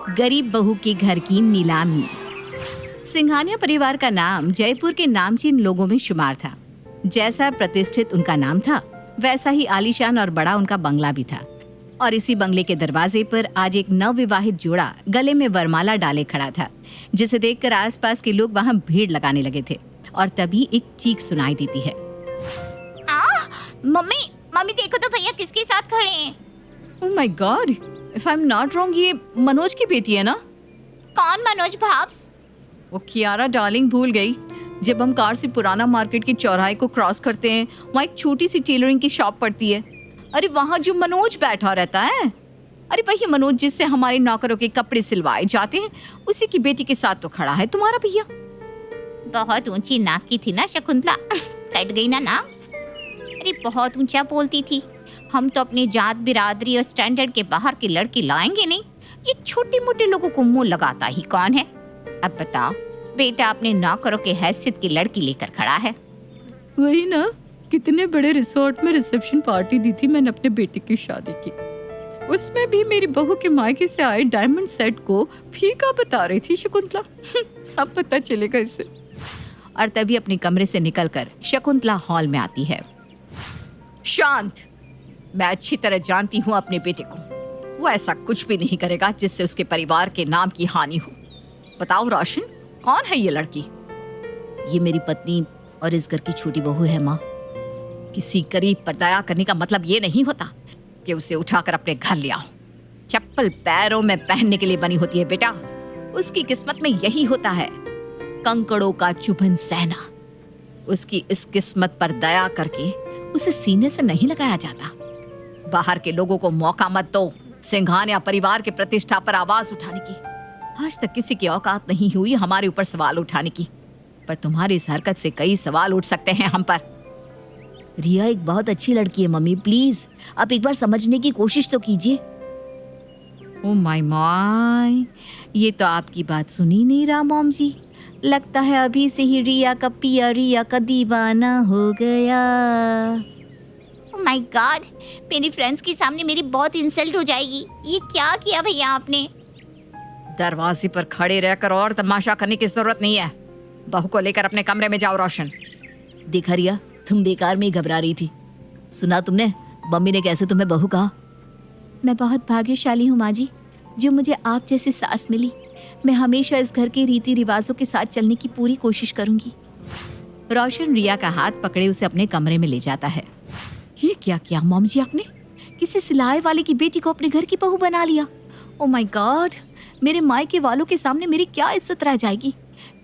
गरीब बहू के घर की नीलामी। सिंघानिया परिवार का नाम जयपुर के नामचीन लोगों में शुमार था। जैसा प्रतिष्ठित उनका नाम था, वैसा ही आलीशान और बड़ा उनका बंगला भी था। और इसी बंगले के दरवाजे पर आज एक नवविवाहित जोड़ा गले में वरमाला डाले खड़ा था, जिसे देखकर आसपास के लोग वहां भीड़ लगाने लगे थे। और तभी एक चीख सुनाई देती है। मम्मी मम्मी देखो तो भैया किसके साथ खड़े हैं। Oh my God, if I am not wrong, ये मनोज की बेटी है ना? कौन मनोज भाब्स? वो कियारा डार्लिंग भूल गई। जब हम कार से पुराना मार्केट के चौराहे को क्रॉस करते हैं, वहाँ एक छोटी सी टेलरिंग की शॉप पड़ती है। अरे वहाँ जो मनोज बैठा रहता है, अरे वही मनोज जिससे हमारे नौकरों के कपड़े सिलवाए जाते हैं, उसी की बेटी के साथ तो खड़ा है तुम्हारा भैया। बहुत ऊंची नाक की थी ना शकुंतला, कट गई ना नाक। अरे बहुत ऊंचा बोलती थी। हम तो अपनी जात बिरादरी और स्टैंडर्ड के बाहर की लड़की लाएंगे नहीं। ये छोटे मोटे लोगों को मुंह लगाता ही कौन है? अब बताओ, बेटा अपने नौकरों के हैसियत की लड़की लेकर खड़ा है। वही ना, कितने बड़े रिसोर्ट में रिसेप्शन पार्टी दी थी मैंने अपने बेटे की शादी की। उसमें भी मेरी बहू के मायके से आए डायमंड सेट को फीका बता रही थी शकुंतला। अब पता चलेगा इसे। और तभी अपने कमरे से निकलकर शकुंतला हॉल में आती है। शांत, मैं अच्छी तरह जानती हूँ अपने बेटे को। वो ऐसा कुछ भी नहीं करेगा जिससे उसके परिवार के नाम की हानि हो। बताओ रोशन, कौन है ये लड़की? ये मेरी पत्नी और इस घर की छोटी बहू है माँ। किसी गरीब पर दया करने का मतलब ये नहीं होता कि उसे उठाकर अपने घर ले आओ। चप्पल पैरों में पहनने के लिए बनी होती है बेटा। उसकी किस्मत में यही होता है, कंकड़ों का चुभन सहना। उसकी इस किस्मत पर दया करके उसे सीने से नहीं लगाया जाता। बाहर के लोगों को मौका मत दो सिंघानिया परिवार के प्रतिष्ठा पर आवाज उठाने की। आज तक किसी की औकात नहीं हुई हमारे ऊपर सवाल उठाने की, पर तुम्हारी इस हरकत से कई सवाल उठ सकते हैं हम पर। रिया एक बहुत अच्छी लड़की है मम्मी, प्लीज आप एक बार समझने की कोशिश तो कीजिए। ओ माय माय, ये तो आपकी बात सुनी नहीं रहा मॉम जी। लगता है अभी से ही रिया का पिया रिया का दीवाना हो गया। ओह माय गॉड, मेरी फ्रेंड्स के सामने मेरी बहुत इंसल्ट हो जाएगी। ये क्या किया भैया आपने? दरवाजे पर खड़े रहकर और तमाशा करने की जरूरत नहीं है। बहू को लेकर अपने कमरे में जाओ रोशन। देखा रिया, तुम बेकार में ही घबरा रही थी। सुना तुमने मम्मी ने कैसे तुम्हें बहू कहा? मैं बहुत भाग्यशाली हूँ माँ जी, जो मुझे आप जैसी सास मिली। मैं हमेशा इस घर के रीति रिवाजों के साथ चलने की पूरी कोशिश करूंगी। रोशन रिया का हाथ पकड़े उसे अपने कमरे में ले जाता है। ये क्या किया मॉम जी आपने? किसी सिलाई वाले की बेटी को अपने घर की बहू बना लिया। ओ माय गॉड, मेरे मायके वालों के सामने मेरी क्या इज्जत रह जाएगी?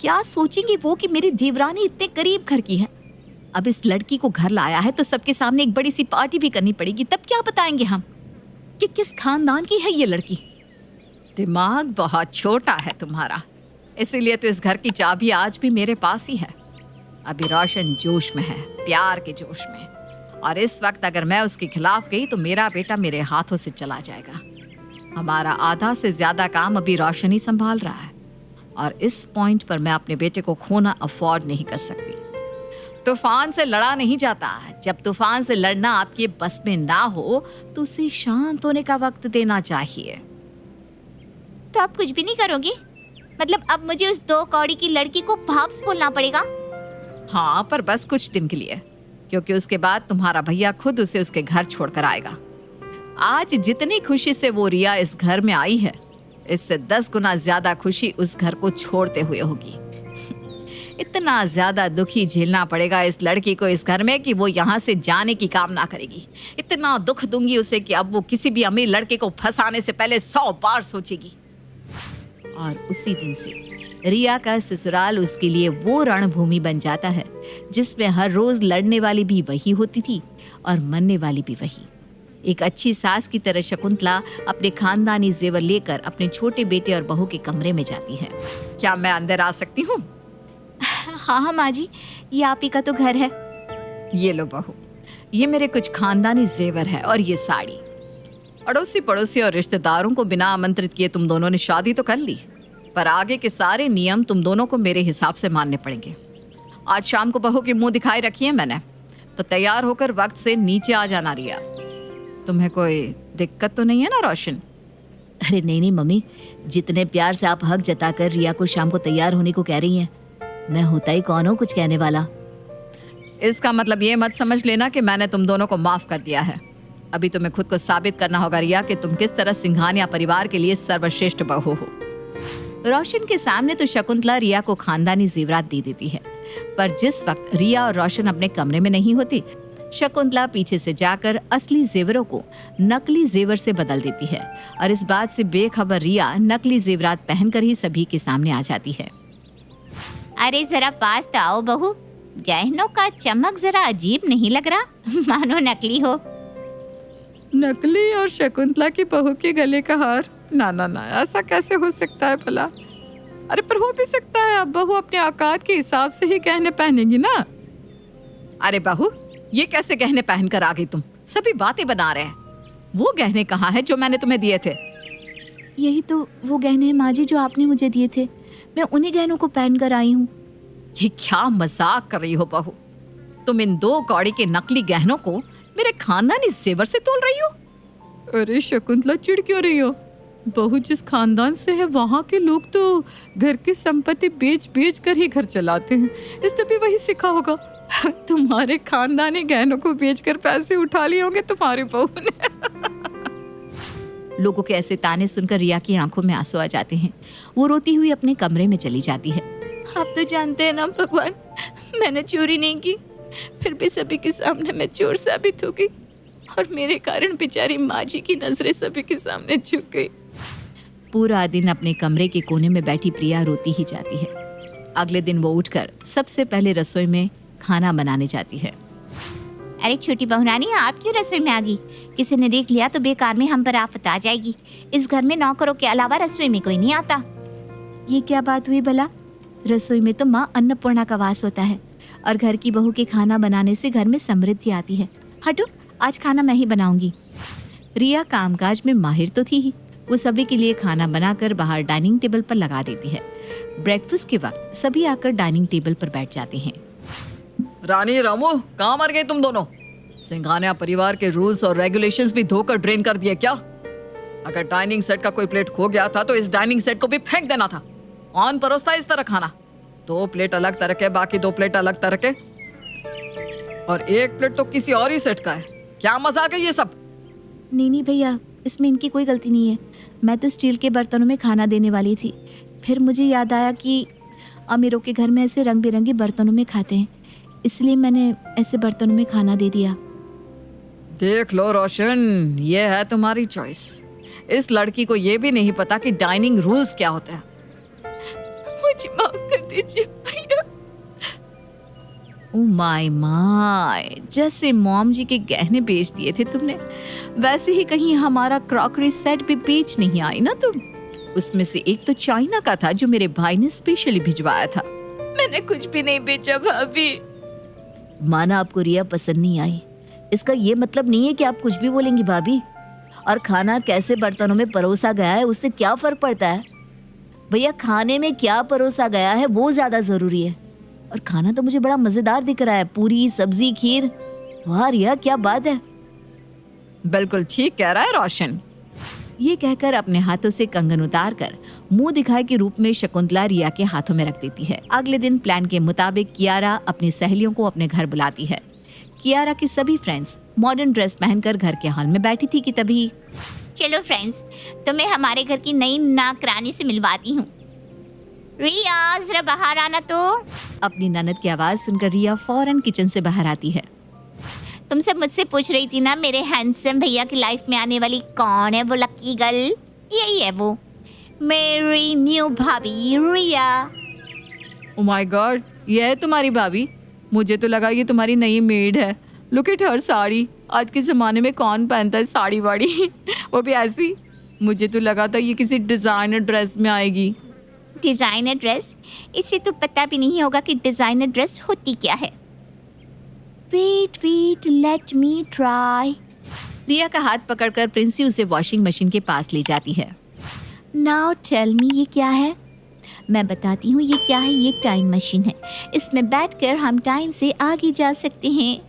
क्या सोचेंगे वो कि मेरी देवरानी इतने गरीब घर की है? अब इस लड़की को घर लाया है तो सबके सामने एक बड़ी सी पार्टी भी करनी पड़ेगी। तब क्या बताएंगे हम कि किस खानदान की है ये लड़की? दिमाग बहुत छोटा है तुम्हारा, इसीलिए तो इस घर की चाबी आज भी मेरे पास ही है। अभी रोशन जोश में है, प्यार के जोश में, और इस वक्त अगर मैं उसके खिलाफ गई तो मेरा बेटा मेरे हाथों से चला जाएगा। हमारा आधा से ज्यादा काम अभी रोशन ही संभाल रहा है, और इस पॉइंट पर मैं अपने बेटे को खोना अफोर्ड नहीं कर सकती। तूफान से लड़ा नहीं जाता। जब तूफान से लड़ना आपके बस में ना हो तो उसे शांत होने का वक्त देना चाहिए। तो आप कुछ भी नहीं करोगे? मतलब अब मुझे उस 2 कौड़ी की लड़की को भाब्स बोलना पड़ेगा? हाँ, पर बस कुछ दिन के लिए, क्योंकि उसके बाद तुम्हारा भैया खुद उसे उसके घर छोड़कर आएगा। आज जितनी खुशी से वो रिया इस घर में आई है, इससे 10 गुना ज्यादा खुशी उस घर को छोड़ते हुए होगी। इतना ज्यादा दुखी झेलना पड़ेगा इस लड़की को इस घर में कि वो यहाँ से जाने की कामना करेगी। इतना दुख दूंगी उसे कि अब वो किसी भी अमीर लड़के को फंसाने से पहले 100 बार सोचेगी। और उसी दिन से रिया का ससुराल उसके लिए वो रणभूमि बन जाता है जिसमें हर रोज लड़ने वाली भी वही होती थी और मरने वाली भी वही। एक अच्छी सास की तरह शकुंतला अपने खानदानी जेवर लेकर अपने छोटे बेटे और बहू के कमरे में जाती है। क्या मैं अंदर आ सकती हूँ? हाँ माँ जी, ये आप ही का तो घर है। ये लो बहू, ये मेरे कुछ खानदानी जेवर है और ये साड़ी। अड़ोसी पड़ोसी और रिश्तेदारों को बिना आमंत्रित किए तुम दोनों ने शादी तो कर ली, पर आगे के सारे नियम तुम दोनों को मेरे हिसाब से मानने पड़ेंगे। आज शाम को बहू के मुंह दिखाई रखी है मैंने, तो तैयार होकर वक्त से नीचे आ जाना रिया। तुम्हें कोई दिक्कत तो नहीं है ना रोशन? अरे नहीं नहीं मम्मी, जितने प्यार से आप हक जताकर रिया को शाम को तैयार होने को कह रही हैं, मैं होता ही कौन हूँ कुछ कहने वाला। इसका मतलब ये मत समझ लेना कि मैंने तुम दोनों को माफ कर दिया है। अभी तुम्हें खुद को साबित करना होगा रिया कि तुम किस तरह सिंघानिया परिवार के लिए सर्वश्रेष्ठ बहू हो। रोशन के सामने तो शकुंतला रिया को खानदानी जेवरात दे देती है, पर जिस वक्त रिया और रोशन अपने कमरे में नहीं होती, शकुंतला पीछे से जाकर असली जेवरों को नकली जेवर से बदल देती है और इस बात से बेखबर रिया नकली जेवरात पहनकर ही सभी के सामने आ जाती है। अरे जरा पास तो आओ बहू, गहनों का चमक जरा अजीब नहीं लग रहा, मानो नकली हो। नकली और शकुंतला की बहू के गले का हार? ना ना ना, ऐसा कैसे हो सकता है भला? अरे पर हो भी सकता है, अब बहू अपने औकात के हिसाब से ही गहने पहनेगी ना। अरे बहू, ये कैसे गहने पहनकर आ गई तुम? सभी बातें बना रहे हैं। वो गहने कहाँ हैं जो मैंने तुम्हें दिए थे? यही तो वो गहने हैं माँ जी जो आपने मुझे दिए थे, मैं उन्हीं गहनों को पहन कर आई हूँ। ये क्या मजाक कर रही हो बहू? तुम इन 2 कौड़ी के नकली गहनों को मेरे खानदानी जेवर से तोल रही हो? अरे शकुंतला, चिढ़ क्यों रही हो? बहू जिस खानदान से है वहाँ के लोग तो घर की संपत्ति बेच बेच कर ही घर चलाते हैं, इसने भी वही सीखा होगा। तुम्हारे खानदानी गहनों को बेचकर पैसे उठा लिए होंगे तुम्हारी बहू ने। लोगों के ऐसे ताने सुनकर रिया की आंखों में आंसू आ जाते हैं। वो रोती हुई अपने कमरे में चली जाती है। आप तो जानते हैं ना भगवान, मैंने चोरी नहीं की, फिर भी सभी के सामने मैं चोर साबित हो गई और मेरे कारण बेचारी माँ जी की नजरें सभी के सामने झुक गई। पूरा दिन अपने कमरे के कोने में बैठी प्रिया रोती ही जाती है। अगले दिन वो उठकर सबसे पहले रसोई में खाना बनाने जाती है। अरे छोटी बहू रानी, आप क्यों रसोई में आ गई? किसी ने देख लिया तो बेकार में हम पर आफत आ जाएगी। इस घर में नौकरों के अलावा रसोई में कोई नहीं आता। ये क्या बात हुई भला? रसोई में तो माँ अन्नपूर्णा का वास होता है और घर की बहू के खाना बनाने से घर में समृद्धि आती है। हटो, आज खाना मैं ही बनाऊंगी। रिया कामकाज में माहिर तो थी ही। वो सभी के लिए खाना बनाकर बाहर डाइनिंग टेबल पर लगा देती है। ब्रेकफास्ट के वक्त सभी आकर डाइनिंग टेबल पर बैठ जाते हैं। रानी रामू, कहाँ मर गए तुम दोनों? सिंघानिया परिवार के रूल्स और रेगुलेशंस भी धोकर ड्रेन कर दिए क्या? अगर डाइनिंग सेट का कोई प्लेट खो गया था तो इस डाइनिंग सेट को भी फेंक देना था। कौन परोसता इस तरह खाना? 2 प्लेट अलग तरह के, बाकी 2 प्लेट अलग तरह के, और 1 प्लेट तो किसी और ही सेट का है। क्या मजाक है ये सब? नहीं भैया, इसमें इनकी कोई गलती नहीं है। मैं तो स्टील के बर्तनों में खाना देने वाली थी, फिर मुझे याद आया कि अमीरों के घर में ऐसे रंग बिरंगे बर्तनों में खाते हैं, इसलिए मैंने ऐसे बर्तनों में खाना दे दिया। देख लो रोशन, ये है तुम्हारी चॉइस। इस लड़की को ये भी नहीं पता कि डाइनिंग रूल्स क्या होते हैं। मुझे माफ कर दीजिए भैया। ओ माय माय, जैसे मॉम जी के गहने बेच दिए थे तुमने, वैसे ही कहीं हमारा क्रॉकरी सेट भी बेच नहीं आई ना तुम? उसमें से एक तो चाइना का था जो मेरे भाई ने स्पेशली भिजवाया था। मैंने कुछ भी नहीं बेचा भाभी। माना आपको रिया पसंद नहीं आई, इसका ये मतलब नहीं है कि आप कुछ भी बोलेंगी भाभी। और खाना कैसे बर्तनों में परोसा गया है उससे क्या फर्क पड़ता है भैया? खाने में क्या परोसा गया है वो ज्यादा जरूरी है। और खाना तो मुझे बड़ा मजेदार दिख रहा है, पूरी सब्जी खीर। वाह रिया, क्या बात है। बिल्कुल ठीक कह रहा है रोशन। ये कहकर अपने हाथों से कंगन उतार कर मुंह दिखाए के रूप में शकुंतला रिया के हाथों में रख देती है। अगले दिन प्लान के मुताबिक कियारा अपनी सहेलियों को अपने घर बुलाती है। कियारा की सभी फ्रेंड्स मॉडर्न ड्रेस पहनकर घर के हॉल में बैठी थी कि तभी, चलो फ्रेंड्स, तुम्हें हमारे घर की नई नौकरानी से मिलवाती हूँ। रिया, जरा बाहर आना तो। अपनी ननद की आवाज सुनकर रिया फौरन किचन से बाहर आती है। तुम सब मुझसे पूछ रही थी ना मेरे हैंडसम भैया की लाइफ में आने वाली कौन है वो लकी गर्ल? यही है वो, मेरी न्यू भाभी रिया। ओ माय गॉड, ये है तुम्हारी भाभी? मुझे तो लगा ये तुम्हारी नई मेड है। Look at her sari. आज के ज़माने में कौन पहनता है साड़ी वाड़ी, वो भी ऐसी? मुझे तो लगा था ये किसी डिज़ाइनर ड्रेस में आएगी। Designer dress? इसे तो पता भी नहीं होगा कि डिज़ाइनर ड्रेस होती क्या है। Wait let me try. Riya का हाथ पकड़कर प्रिंसी उसे वॉशिंग मशीन के पास ले जाती है। नाउ टेल मी, ये क्या है? मैं बताती हूँ ये क्या है। ये टाइम मशीन है, इसमें बैठकर हम टाइम से आगे जा सकते हैं।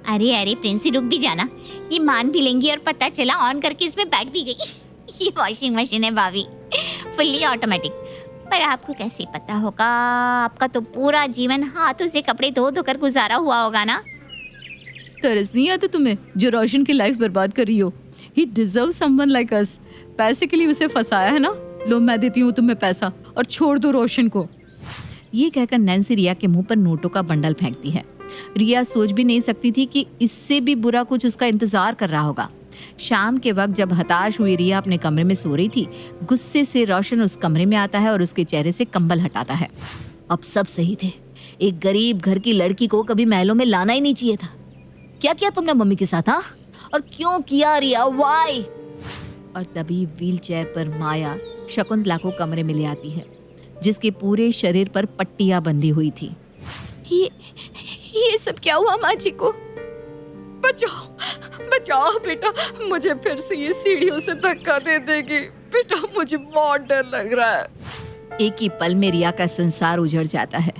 अरे अरे प्रिंसी रुक भी जाना, ये मान भी लेंगी और पता चला ऑन करके इसमें बैठ भी गई। ये वॉशिंग मशीन है भाभी, फुल्ली ऑटोमेटिक। पर आपको कैसे पता होगा, आपका तो पूरा जीवन हाथों से कपड़े धो धोकर गुजारा हुआ होगा ना। तरस नहीं आता तुम्हें जो रोशन की लाइफ बर्बाद कर रही हो? He deserve someone like us. पैसे के लिए उसे फंसाया है ना। लो मैं देती हूँ तुम्हें पैसा और छोड़ दो रोशन को। ये कहकर नैन्सी रिया के मुंह पर नोटों का बंडल फेंकती है। रिया सोच भी नहीं सकती थी कि इससे भी बुरा कुछ उसका इंतजार कर रहा होगा। शाम के वक्त जब हताश हुई रिया अपने कमरे में सो रही थी, गुस्से से रोशन उस कमरे में आता है और उसके चेहरे से कंबल हटाता है। अब सब सही थे, एक गरीब घर की लड़की को कभी महलों में लाना ही नहीं चाहिए था। क्या किया तुमने मम्मी के साथ? हाँ, और क्यों किया रिया? वाई? और तभी व्हीलचेयर पर माया शकुंतला को कमरे में ले आती है, जिसके पूरे शरीर पर पट्टियां बंधी हुई थी। ये सब क्या हुआ माँ जी को? बचाओ बचाओ बेटा, मुझे फिर से ये सीढ़ियों से धक्का दे देगी। बेटा मुझे बहुत डर लग रहा है। एक ही पल में रिया का संसार उजड़ जाता है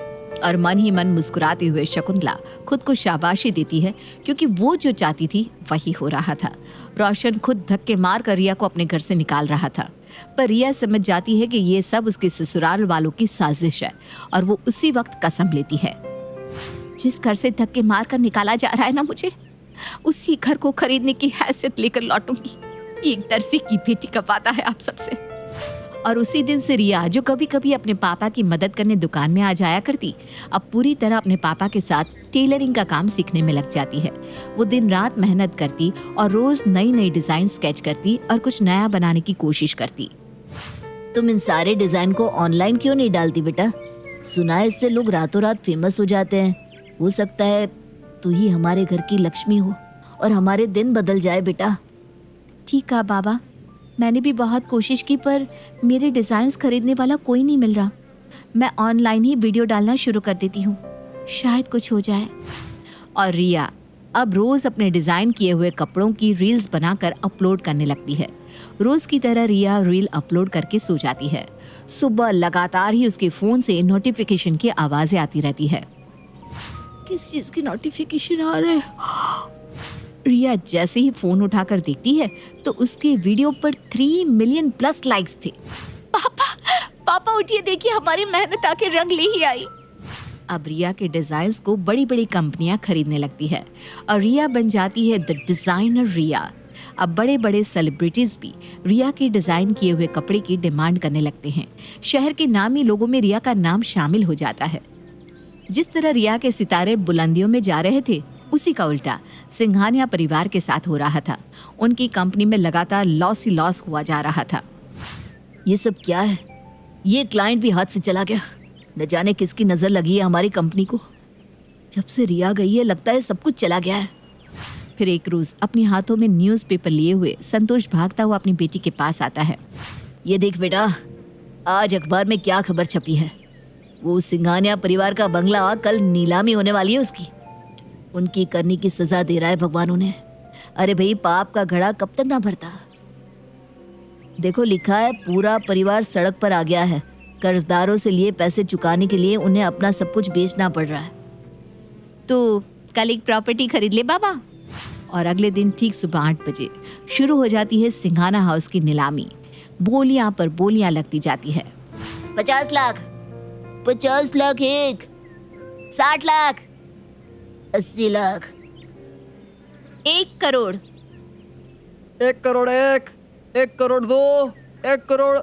और मन ही मन मुस्कुराते हुए शकुंतला खुद को शाबाशी देती है, क्योंकि वो जो चाहती थी वही हो रहा था। रोशन खुद धक्के मार कर रिया को अपने घर से निकाल रहा था, पर रिया समझ जाती है कि ये सब उसके ससुराल वालों की साजिश है और वो उसी वक्त कसम लेती है, जिस घर से धक्के मार कर निकाला जा रहा है ना मुझे, उसी घर को खरीदने की हैसियत लेकर लौटूंगी। एक दर्जी की बेटी का वादा है आप सबसे। और उसी दिन से रिया, जो कभी कभी अपने पापा की मदद करने दुकान में आ जाया करती, अब पूरी तरह अपने पापा के साथ टेलरिंग का काम सीखने में लग जाती है। वो दिन रात मेहनत करती और रोज नई नई डिजाइन स्केच करती और कुछ नया बनाने की कोशिश करती। तुम इन सारे डिजाइन को ऑनलाइन क्यों नहीं डालती बेटा? सुना है इससे लोग रातों रात फेमस हो जाते हैं। हो सकता है तू ही हमारे घर की लक्ष्मी हो और हमारे दिन बदल जाए बेटा। ठीक है बाबा, मैंने भी बहुत कोशिश की पर मेरे डिजाइन्स खरीदने वाला कोई नहीं मिल रहा। मैं ऑनलाइन ही वीडियो डालना शुरू कर देती हूँ, शायद कुछ हो जाए। और रिया अब रोज अपने डिजाइन किए हुए कपड़ों की रील्स बनाकर अपलोड करने लगती है। रोज की तरह रिया रील अपलोड करके सो जाती है। सुबह लगातार ही उसके फोन से नोटिफिकेशन की आवाजें आती रहती है। किस चीज की नोटिफिकेशन आ रहा है? रिया जैसे ही फोन उठाकर देखती है तो उसके वीडियो पर 3 मिलियन प्लस लाइक्स थे। पापा उठिए, देखिए हमारी मेहनत आके रंग ले ही आई। अब रिया के डिजाइन्स को बड़ी बड़ी कंपनियां खरीदने लगती है और रिया बन जाती है द डिजाइनर रिया। अब बड़े बड़े सेलिब्रिटीज भी रिया के डिजाइन किए हुए कपड़े की डिमांड करने लगते हैं। शहर के नामी लोगों में रिया का नाम शामिल हो जाता है। जिस तरह रिया के सितारे बुलंदियों में जा रहे थे, उसी का उल्टा सिंघानिया परिवार के साथ हो रहा था। उनकी कंपनी में लगातार लॉस ही लॉस हुआ जा रहा था। ये सब क्या है? ये क्लाइंट भी हाथ से चला गया। न जाने किसकी नजर लगी है हमारी कंपनी को। जब से रिया गई है लगता है सब कुछ चला गया है। फिर एक रोज अपने हाथों में न्यूज़पेपर लिए हुए संतोष भागता हुआ अपनी बेटी के पास आता है। ये देख बेटा, आज अखबार में क्या खबर छपी है। वो सिंघानिया परिवार का बंगला कल नीलामी होने वाली है उसकी। उनकी करनी की सजा दे रहा है भगवान उन्हें। अरे भाई, पाप का घड़ा कब तक ना भरता। देखो लिखा है, पूरा परिवार सड़क पर आ गया है। कर्जदारों से लिए पैसे चुकाने के लिए उन्हें अपना सब कुछ बेचना पड़ रहा है। तो कल एक प्रॉपर्टी खरीद ले बाबा। और अगले दिन ठीक सुबह 8 बजे शुरू हो जाती है सिंघाना हाउस की नीलामी। बोलियां पर बोलियां लगती जाती है। 50 लाख, 50 लाख एक, 60 लाख, 80 लाख, 1 करोड़। 1 करोड़ एक, 1 करोड़ दो, 1 करोड़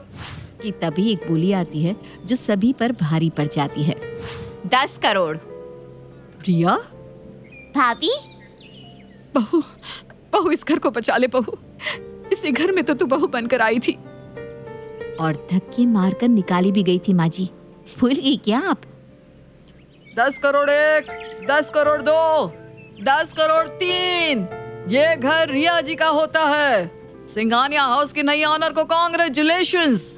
कि तभी एक बोली आती है जो सभी पर भारी पड़ जाती है। 10 करोड़। रिया, भाभी बहू बहू इस घर को बचा ले बहू। इसी घर में तो तू बहू बनकर आई थी। और धक्के मारकर निकाली भी गई थी माँ जी। भूल गई क्या आप? 10 करोड़ एक, 10 करोड़ दो, 10 करोड़ तीन। ये घर रिया जी का होता है। सिंघानिया हाउस की नई ऑनर को कांग्रेचुलेशंस।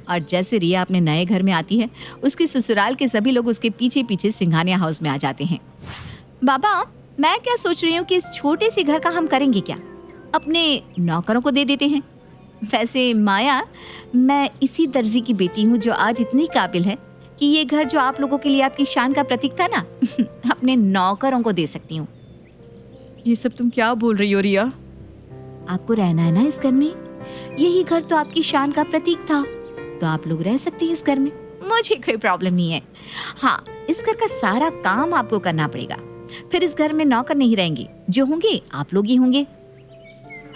और जैसे रिया अपने नए घर में आती है, उसके ससुराल के सभी लोग उसके पीछे पीछे सिंघानिया हाउस में आ जाते हैं। बाबा, मैं क्या सोच रही हूँ कि इस छोटे से घर का हम करेंगे क्या? अपने नौकरों को दे देते हैं। वैसे माया, मैं इसी दर्जी की बेटी हूँ जो आज इतनी काबिल है कि ये घर जो आप लोगों के लिए आपकी शान का प्रतीक था ना, अपने नौकरों को दे सकती हूँ। ये सब तुम क्या बोल रही हो रिया? आपको रहना है ना इस घर में, यही घर तो आपकी शान का प्रतीक था, तो आप लोग रह सकते हैं इस घर में, मुझे कोई प्रॉब्लम नहीं है। हाँ, इस घर का सारा काम आपको करना पड़ेगा, फिर इस घर में नौकर नहीं रहेंगे, जो होंगे आप लोग ही होंगे।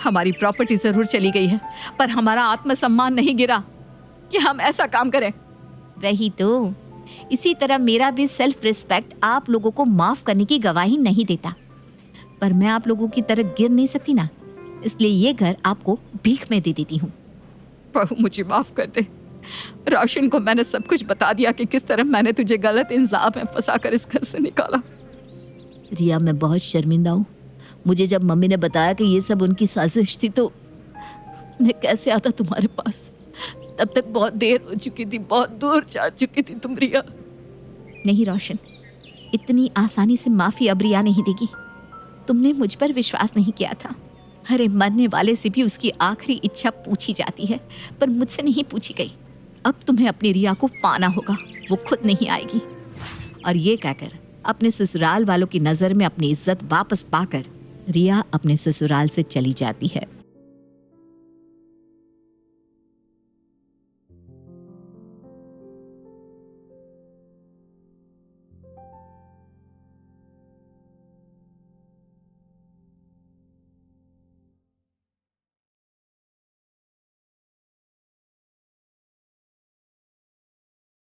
हमारी प्रॉपर्टी जरूर चली गई है, पर हमारा आत्मसम्मान नहीं गिरा कि हम ऐसा काम करें। वही तो, इसी तरह मेरा भी सेल्फ रिस्पेक्ट आप लोगों को माफ करने की गवाही नहीं देता, पर मैं आप लोगों की तरह गिर नहीं सकती ना, इसलिए ये घर आपको भीख में दे देती हूँ। बहू मुझे माफ कर दे। रोशन को मैंने सब कुछ बता दिया कि किस तरह मैंने तुझे गलत इल्जाम में फंसाकर इस घर से निकाला। रिया, मैं बहुत शर्मिंदा हूँ। मुझे जब मम्मी ने बताया कि ये सब उनकी साजिश थी तो मैं कैसे आता तुम्हारे पास। तब तक बहुत देर हो चुकी थी, बहुत दूर जा चुकी थी तुम रिया। नहीं रोशन, इतनी आसानी से माफी अब रिया नहीं देगी। तुमने मुझ पर विश्वास नहीं किया था। अरे मरने वाले से भी उसकी आखिरी इच्छा पूछी जाती है, पर मुझसे नहीं पूछी गई। अब तुम्हें अपनी रिया को पाना होगा, वो खुद नहीं आएगी। और ये कहकर अपने ससुराल वालों की नजर में अपनी इज्जत वापस पाकर रिया अपने ससुराल से चली जाती है।